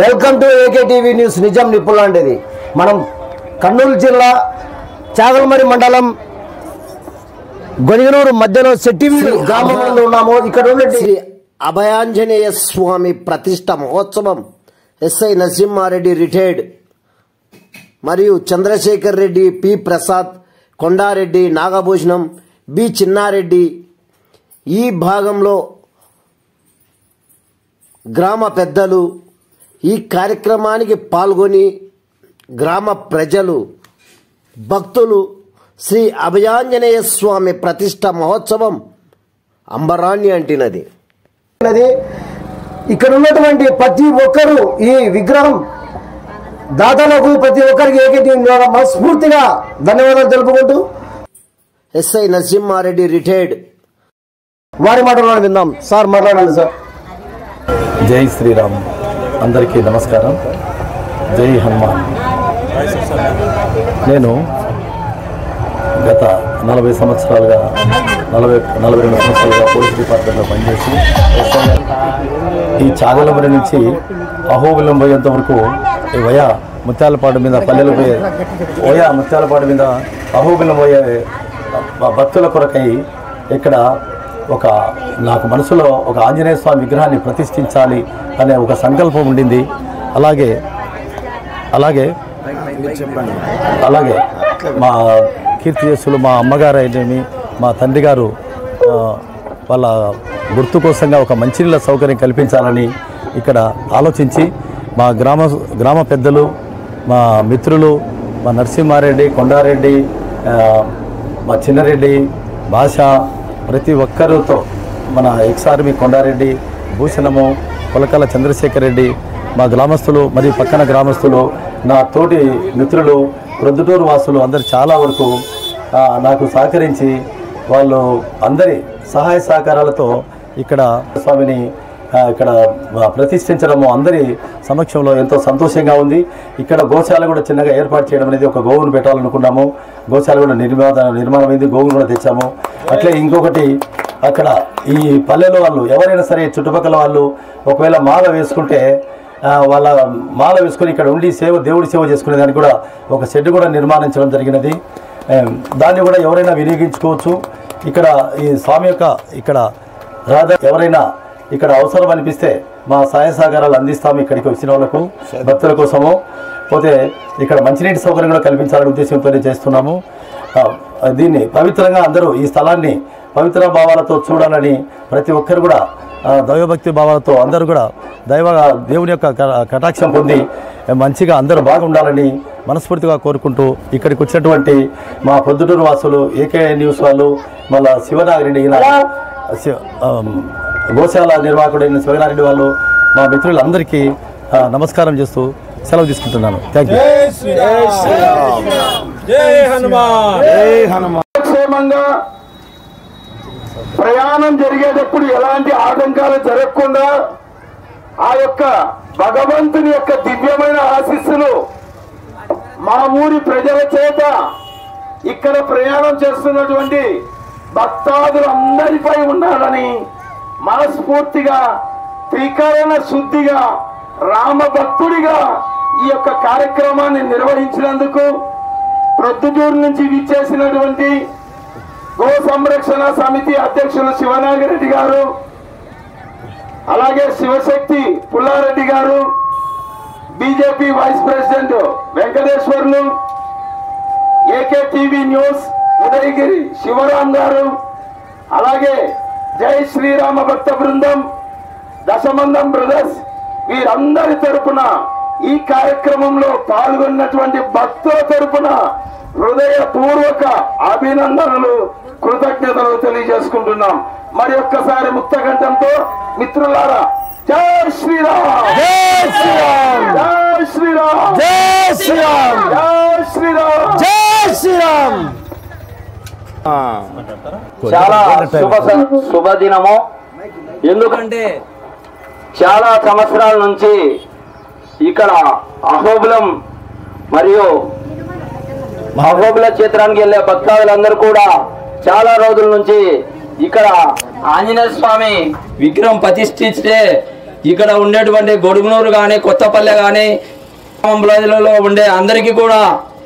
Welcome to AK TV news. నిజం నిప్పులాంటిది. మనం కర్నూలు జిల్లా చాగల్మరి మండలం గొనిగనూరు మధ్యలో సెట్టివీడు గ్రామంలో ఉన్నాము. ఇక్కడ శ్రీ అభయాంజనేయ స్వామి ప్రతిష్ట మహోత్సవం ఎస్ఐ నరసింహారెడ్డి రిటైర్డ్ మరియు చంద్రశేఖర్ రెడ్డి, పి ప్రసాద్, కొండారెడ్డి, నాగభూషణం, బి చిన్నారెడ్డి ఈ భాగంలో గ్రామ పెద్దలు ఈ కార్యక్రమానికి పాల్గొని గ్రామ ప్రజలు భక్తులు శ్రీ అభయాంజనేయ స్వామి ప్రతిష్ట మహోత్సవం అంబరాన్ని అంటినది. ఇక్కడ ఉన్నటువంటి ప్రతి ఒక్కరూ ఈ విగ్రహం దాతలకు ప్రతి ఒక్కరికి ఏకటి మనస్ఫూర్తిగా ధన్యవాదాలు తెలుపుకుంటూ ఎస్ఐ నరసింహారెడ్డి రిటైర్డ్ వారి మాటలను విందాం. సార్ మాట్లాడండి సార్. జై శ్రీరామ్. అందరికీ నమస్కారం. జై హనుమాన్. నేను గత 40 సంవత్సరాలుగా 42 సంవత్సరాలుగా పోలీస్ డిపార్ట్మెంట్లో పనిచేసి ఈ చాగలమరి నుంచి అహోబిలం పోయేంత వరకు వయా ముత్యాలపాడు మీద పల్లెలు పోయే ముత్యాలపాడు మీద అహోబిలం పోయే భక్తుల కొరకై ఇక్కడ నాకు మనసులో ఒక ఆంజనేయ స్వామి విగ్రహాన్ని ప్రతిష్ఠించాలి అనే ఒక సంకల్పం ఉండింది. అలాగే మా కీర్తిశేషులు మా అమ్మగారు అయితేమి మా తండ్రి గారు వాళ్ళ గుర్తు కోసంగా ఒక మంచినీళ్ళ సౌకర్యం కల్పించాలని ఇక్కడ ఆలోచించి మా గ్రామ పెద్దలు, మా మిత్రులు, మా నరసింహారెడ్డి, కొండారెడ్డి, మా చిన్నారెడ్డి, భాష ప్రతి ఒక్కరితో మన ఎక్స్ఆర్మీ కొండారెడ్డి, భూషణము, కొలకల చంద్రశేఖర్ రెడ్డి, మా గ్రామస్తులు మరియు పక్కన గ్రామస్తులు, నా తోటి మిత్రులు, ప్రొద్దుటూరు వాసులు అందరు చాలా వరకు నాకు సహకరించి వాళ్ళు అందరి సహాయ సహకారాలతో ఇక్కడ స్వామిని ఇక్కడ ప్రతిష్ఠించడము అందరి సమక్షంలో ఎంతో సంతోషంగా ఉంది. ఇక్కడ గోశాల కూడా చిన్నగా ఏర్పాటు చేయడం అనేది, ఒక గోవును పెట్టాలనుకున్నాము. గోశాల కూడా నిర్మాణమైంది, గోవును కూడా తెచ్చాము. అట్లే ఇంకొకటి అక్కడ ఈ పల్లెలో వాళ్ళు ఎవరైనా సరే చుట్టుపక్కల వాళ్ళు ఒకవేళ మాల వేసుకుంటే వాళ్ళ మాల వేసుకొని ఇక్కడ ఉండి దేవుడి సేవ చేసుకునే దానికి కూడా ఒక షెడ్ కూడా నిర్మాణించడం జరిగినది. దాన్ని కూడా ఎవరైనా వినియోగించుకోవచ్చు. ఇక్కడ ఈ స్వామి యొక్క ఇక్కడ ఎవరైనా ఇక్కడ అవసరం అనిపిస్తే మా సహాయ సహకారాలు అందిస్తాము. ఇక్కడికి వచ్చిన వాళ్ళకు భక్తుల కోసము పోతే ఇక్కడ మంచినీటి సౌకర్యం కూడా కల్పించాలనే ఉద్దేశంతోనే చేస్తున్నాము. దీన్ని పవిత్రంగా అందరూ ఈ స్థలాన్ని పవిత్ర భావాలతో చూడాలని ప్రతి ఒక్కరు కూడా దైవభక్తి భావాలతో అందరూ కూడా దేవుని యొక్క కటాక్షం పొంది మంచిగా అందరూ బాగుండాలని మనస్ఫూర్తిగా కోరుకుంటూ ఇక్కడికి వచ్చినటువంటి మా పొద్దుటూరు వాసులు, ఏకే న్యూస్ వాళ్ళు, మళ్ళా శివనాగిరెడ్డి గోశాల నిర్వాహకుడైన శివనారెడ్డి వాళ్ళు, మా మిత్రులందరికీ నమస్కారం చేస్తూ సెలవు తీసుకుంటున్నాను. Thank you. క్షేమంగా ప్రయాణం జరిగేటప్పుడు ఎలాంటి ఆటంకాలు జరగకుండా ఆ యొక్క భగవంతుని యొక్క దివ్యమైన ఆశీస్సులు మా ఊరి ప్రజల చేత ఇక్కడ ప్రయాణం చేస్తున్నటువంటి భక్తాదులందరిపై ఉండాలని మనస్ఫూర్తిగా త్రికరణ శుద్ధిగా రామ భక్తుడిగా ఈ యొక్క కార్యక్రమాన్ని నిర్వహించినందుకు ప్రొద్దుటూరు నుంచి విచ్చేసినటువంటి గో సంరక్షణ సమితి అధ్యక్షులు శివనాగిరెడ్డి గారు, అలాగే శివశక్తి పుల్లారెడ్డి గారు, BJP vice president Venkateswarlu, AK TV news Udayagiri Sivaram గారు, అలాగే జై శ్రీరామ భక్త బృందం, దశమందం బ్రదర్స్ వీరందరి తరపున ఈ కార్యక్రమంలో పాల్గొన్నటువంటి భక్తుల తరపున హృదయపూర్వక అభినందనలు, కృతజ్ఞతలు తెలియజేసుకుంటున్నాం. మరి ఒక్కసారి ముక్తకంఠంతో మిత్రులారా జై శ్రీరామ్, జై శ్రీరామ్, జై శ్రీరామ్, జై శ్రీరామ్, జై శ్రీరామ్, జై శ్రీరామ్. చాలా శుభదినము. ఎందుకంటే చాలా సంవత్సరాల నుంచి ఇక్కడ అహోబిలం మరియు అహోబిల క్షేత్రానికి వెళ్ళే భక్తాదులందరూ కూడా చాలా రోజుల నుంచి ఇక్కడ ఆంజనేయ స్వామి విగ్రహం ప్రతిష్ఠిస్తే ఇక్కడ ఉండేటువంటి గొడుగునూరు కానీ కొత్తపల్లె కానీ గ్రామంలో ఉండే అందరికీ కూడా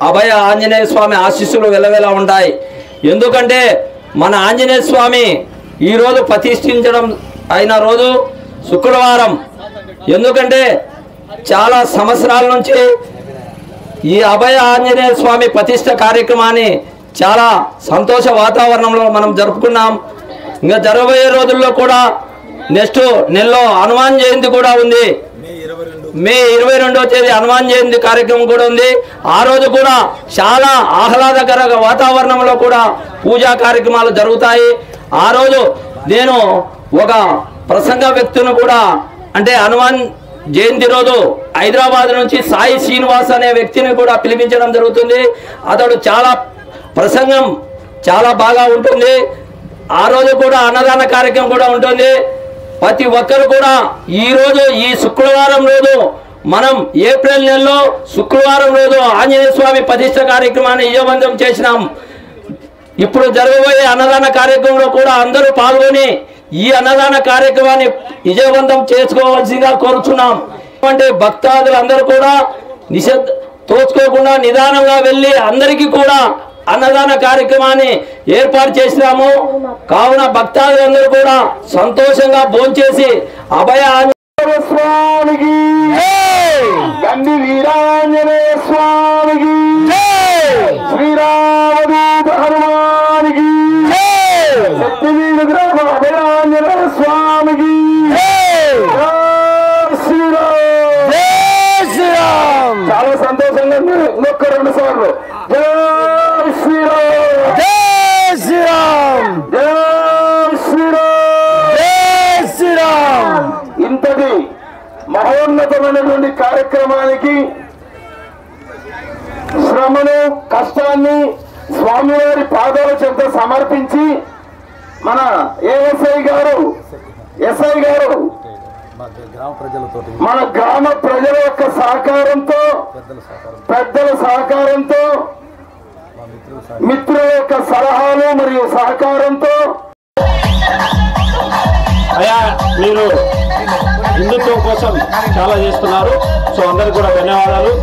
అభయ ఆంజనేయ స్వామి ఆశీస్సులు వెలవెలా ఉంటాయి. ఎందుకంటే మన ఆంజనేయ స్వామి ఈరోజు ప్రతిష్ఠించడం అయిన రోజు శుక్రవారం. ఎందుకంటే చాలా సంవత్సరాల నుంచి ఈ అభయ ఆంజనేయ స్వామి ప్రతిష్ఠ కార్యక్రమాన్ని చాలా సంతోష వాతావరణంలో మనం జరుపుకున్నాం. ఇంకా జరగబోయే రోజుల్లో కూడా నెక్స్ట్ నెలలో హనుమాన్ జయంతి కూడా ఉంది. మే 22వ తేదీ హనుమాన్ జయంతి కార్యక్రమం కూడా ఉంది. ఆ రోజు కూడా చాలా ఆహ్లాదకర వాతావరణంలో కూడా పూజా కార్యక్రమాలు జరుగుతాయి. ఆ రోజు నేను ఒక ప్రసంగ వ్యక్తిని కూడా అంటే హనుమాన్ జయంతి రోజు హైదరాబాద్ నుంచి సాయి శ్రీనివాస్ అనే వ్యక్తిని కూడా పిలిపించడం జరుగుతుంది. అతడు చాలా ప్రసంగం చాలా బాగా ఉంటుంది. ఆ రోజు కూడా అన్నదాన కార్యక్రమం కూడా ఉంటుంది. ప్రతి ఒక్కరు కూడా ఈరోజు ఈ శుక్రవారం రోజు మనం ఏప్రిల్ నెలలో శుక్రవారం రోజు ఆంజనేయ స్వామి ప్రతిష్ఠ కార్యక్రమాన్ని విజయవంతం చేసినాం. ఇప్పుడు జరగబోయే అన్నదాన కార్యక్రమంలో కూడా అందరూ పాల్గొని ఈ అన్నదాన కార్యక్రమాన్ని విజయవంతం చేసుకోవాల్సిందిగా కోరుచున్నాం. అంటే భక్తాదులు అందరూ కూడా తోచుకోకుండా నిదానంగా వెళ్ళి అందరికీ కూడా అన్నదాన కార్యక్రమాన్ని ఏర్పాటు చేసినాము. కావున భక్తాదులందరూ కూడా సంతోషంగా భోంచేసి అభయ ఆంజనేయ స్వామికి గండి వీరాంజనేయ స్వామికి శ్రీరామదూత హనుమానికి శక్తివీరు గ్రామ అభయ ఆంజనేయ స్వామికి శ్రీరామ్. చాలా సంతోషంగా ఇంకొక 2 సార్లు జై శ్రీరామ్, జై శ్రీరామ్, జై శ్రీరామ్, జై శ్రీరామ్. ఇంతటి మహోన్నతమైనటువంటి కార్యక్రమానికి శ్రమను కష్టాన్ని స్వామివారి పాదాల చెంత సమర్పించి మన ఎస్ఐ గారు మన గ్రామ ప్రజల యొక్క సహకారంతో పెద్దల సహకారంతో మిత్రుల యొక్క సలహాలు మరియు సహకారంతో అయ్యా మీరు హిందుత్వం కోసం చాలా చేస్తున్నారు. సో అందరికి కూడా ధన్యవాదాలు.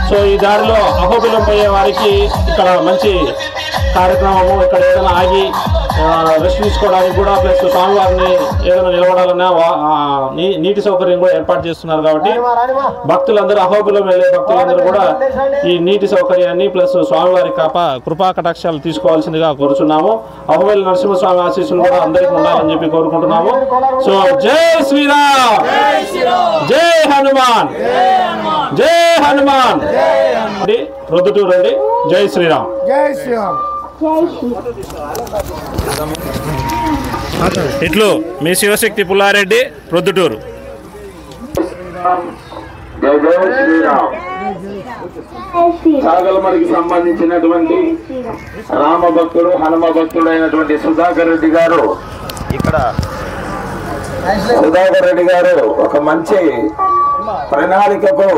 సో ఈ దారిలో అహోబిలం పోయే వారికి ఇక్కడ మంచి కార్యక్రమము, ఇక్కడ ఏదైనా ఆగి రెస్ట్ తీసుకోవడానికి కూడా ప్లస్ స్వామివారిని ఏదైనా నిలబడాలన్నా నీటి సౌకర్యం కూడా ఏర్పాటు చేస్తున్నారు. కాబట్టి భక్తులందరూ అహోబిలం వెళ్ళే భక్తులందరూ కూడా ఈ నీటి సౌకర్యాన్ని ప్లస్ స్వామివారి కృపా కటాక్షాలు తీసుకోవాల్సిందిగా కోరుచున్నాము. అహోబిలం నరసింహస్వామి ఆశీస్సులు కూడా అందరికీ ఉండాలని చెప్పి కోరుకుంటున్నాము. సో జై శ్రీరామ్, జై హనుమాన్, జై హనుమాన్. ప్రొద్దుటూరు అండి. జై శ్రీరామ్, జై శ్రీరామ్. ఇట్లు మీ శివశక్తి పుల్లారెడ్డి, ప్రొద్దుటూరు. జై జై శ్రీరామ్. సాగలమరికి సంబంధించినటువంటి రామ భక్తుడు హనుమ భక్తుడు అయినటువంటి సుధాకర్ రెడ్డి గారు ఒక మంచి ప్రణాళికకు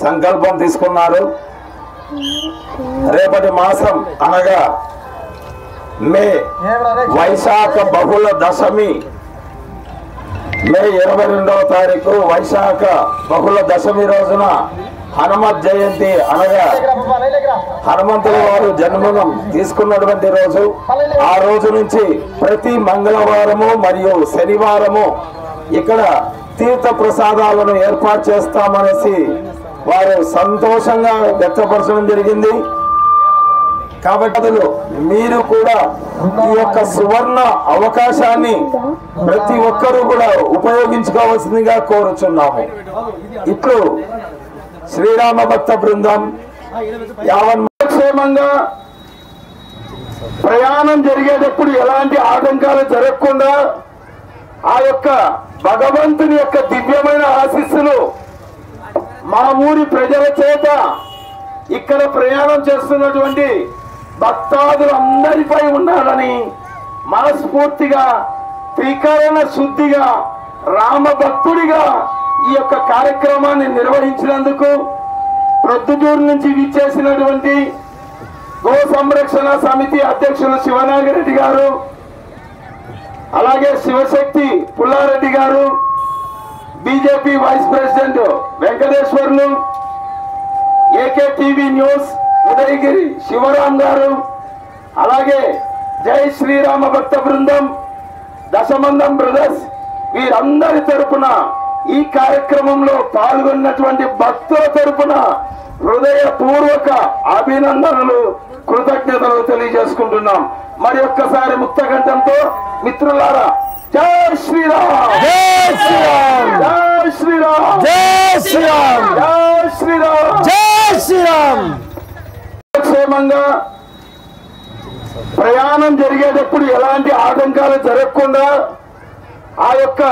సంకల్పం తీసుకున్నారు. రేపటి మాసం అనగా మే వైశాఖ బహుళ దశమి, మే 22వ తారీఖు వైశాఖ బహుళ దశమి రోజున హనుమత్ జయంతి అనగా హనుమంతుల వారు జన్మనం తీసుకున్నటువంటి రోజు. ఆ రోజు నుంచి ప్రతి మంగళవారము మరియు శనివారము ఇక్కడ తీర్థ ప్రసాదాలను ఏర్పాటు చేస్తామనేసి వారు సంతోషంగా వ్యక్తపరచడం జరిగింది. కాబట్టి మీరు కూడా ఈ యొక్క సువర్ణ అవకాశాన్ని ప్రతి ఒక్కరూ కూడా ఉపయోగించుకోవాల్సిందిగా కోరుచున్నాము. ఇప్పుడు శ్రీరామ భక్త బృందం యావన్క్షేమంగా ప్రయాణం జరిగేటప్పుడు ఎలాంటి ఆటంకాలు జరగకుండా ఆ యొక్క భగవంతుని యొక్క దివ్యమైన ఆశీస్సులు మా ఊరి ప్రజల చేత ఇక్కడ ప్రయాణం చేస్తున్నటువంటి భక్తాదులందరిపై ఉండాలని మనస్ఫూర్తిగా త్రికరణ శుద్ధిగా రామ భక్తుడిగా ఈ యొక్క కార్యక్రమాన్ని నిర్వహించినందుకు ప్రొద్దుటూరు నుంచి విచ్చేసినటువంటి గో సంరక్షణ సమితి అధ్యక్షులు శివనాగిరెడ్డి గారు, అలాగే శివశక్తి పుల్లారెడ్డి గారు, BJP vice president Venkateswarlu, AK TV news Udayagiri Sivaram గారు, అలాగే జై శ్రీరామ భక్త బృందం, దశమందం బ్రదర్స్, వీరందరి తరపున ఈ కార్యక్రమంలో పాల్గొన్నటువంటి భక్తుల తరపున హృదయపూర్వక అభినందనలు, కృతజ్ఞతలు తెలియజేసుకుంటున్నాం. మరి ఒక్కసారి ముక్తకంఠంతో మిత్రులారా జై శ్రీరామ్, జై శ్రీరామ్, జై శ్రీరామ్, జై శ్రీరామ్, జై శ్రీరామ్, జై శ్రీరామ్. క్షేమంగా ప్రయాణం జరిగేటప్పుడు ఎలాంటి ఆటంకాలు జరగకుండా ఆ యొక్క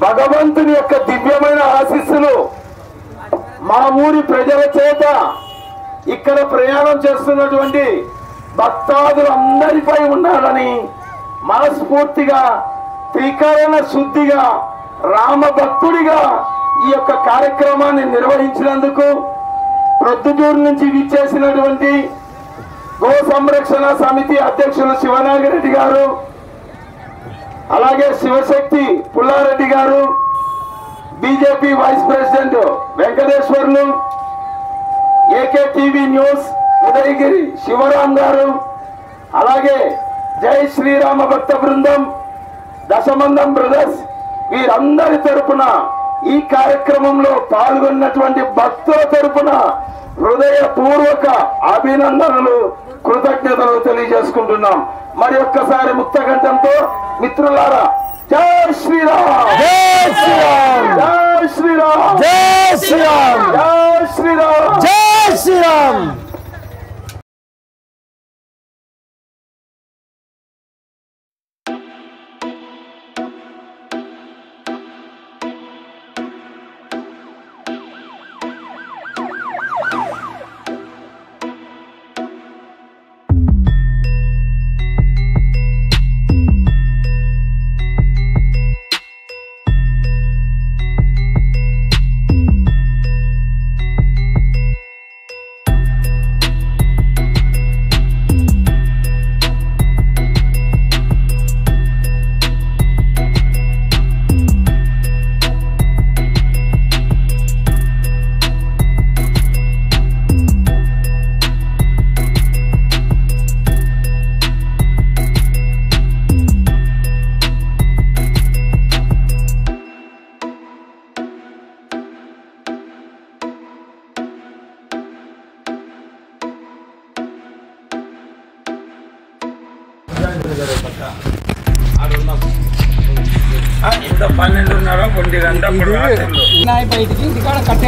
భగవంతుని యొక్క దివ్యమైన ఆశీస్సులు మా ఊరి ప్రజల చేత ఇక్కడ ప్రయాణం చేస్తున్నటువంటి భక్తాదులందరిపై ఉండాలని మనస్ఫూర్తిగా త్రికరణ శుద్ధిగా రామ భక్తుడిగా ఈ యొక్క కార్యక్రమాన్ని నిర్వహించినందుకు ప్రొద్దుటూరు నుంచి విచ్చేసినటువంటి గో సంరక్షణ సమితి అధ్యక్షులు శివనాగిరెడ్డి గారు, అలాగే శివశక్తి పుల్లారెడ్డి గారు, BJP vice president Venkateswarlu, AK TV news Udayagiri Sivaram గారు, అలాగే జై శ్రీరామ భక్త బృందం, దశమందం బ్రదర్స్, వీరందరి తరపున ఈ కార్యక్రమంలో పాల్గొన్నటువంటి భక్తుల తరపున హృదయపూర్వక అభినందనలు, కృతజ్ఞతలు తెలియజేసుకుంటున్నాం. మరి ఒక్కసారి ముక్తకంఠంతో మిత్రులారా జై శ్రీరామ్, జై శ్రీరామ్, జై శ్రీరామ్, జై శ్రీరామ్, జై శ్రీరామ్, జై శ్రీరామ్.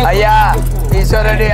అయ్యా ఈశ్వరుడి